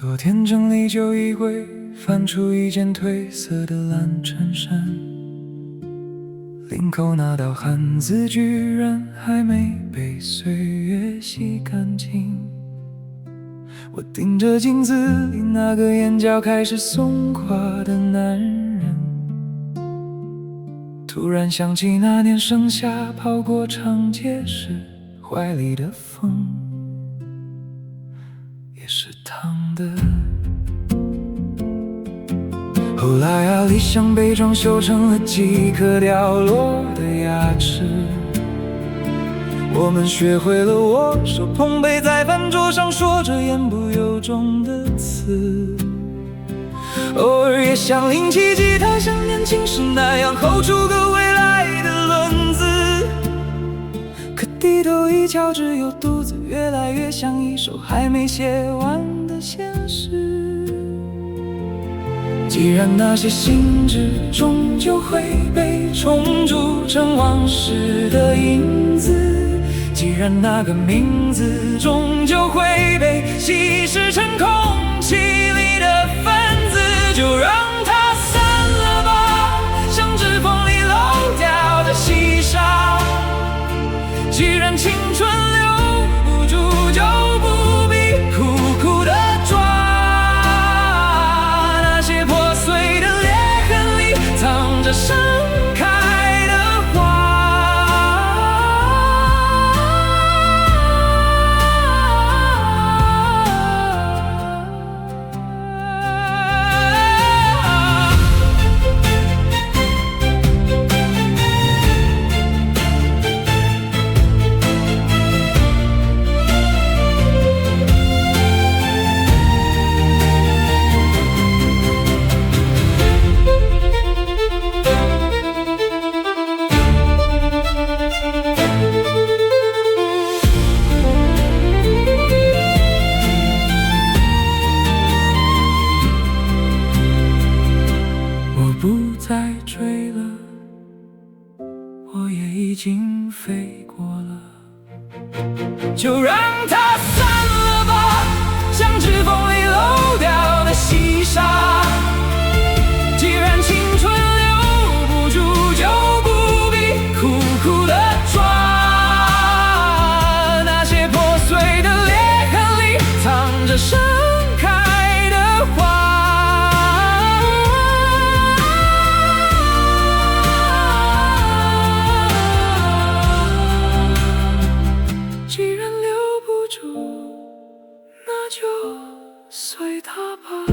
昨天整理旧衣柜，翻出一件褪色的蓝衬衫，领口那道汗渍居然还没被岁月洗干净。我盯着镜子里那个眼角开始松垮的男人，突然想起那年盛夏跑过长街时，怀里的风也是烫的。后来啊，理想被装修成了几颗掉落的牙齿，我们学会了握手碰杯，在饭桌上说着言不由衷的词，偶尔也想拎起吉他，像年轻时那样吼出个未来的轮子，可低头一瞧，只有肚子越来越像一首还没写完的现实。既然那些信纸终究会被冲煮成往事的影子，既然那个名字终究会被稀释成空气里的分子，就让它散了吧，像指缝里漏掉的细沙。既然青春留不住，就不必苦苦的抓。那些破碎的裂痕里藏着盛开的花。不再追了，我也已经飞过了，就让它散了吧，像指缝里漏掉的细沙。既然青春留不住，就不必苦苦的抓。那些破碎的裂痕里藏着盛开的花。既然留不住，那就随它吧。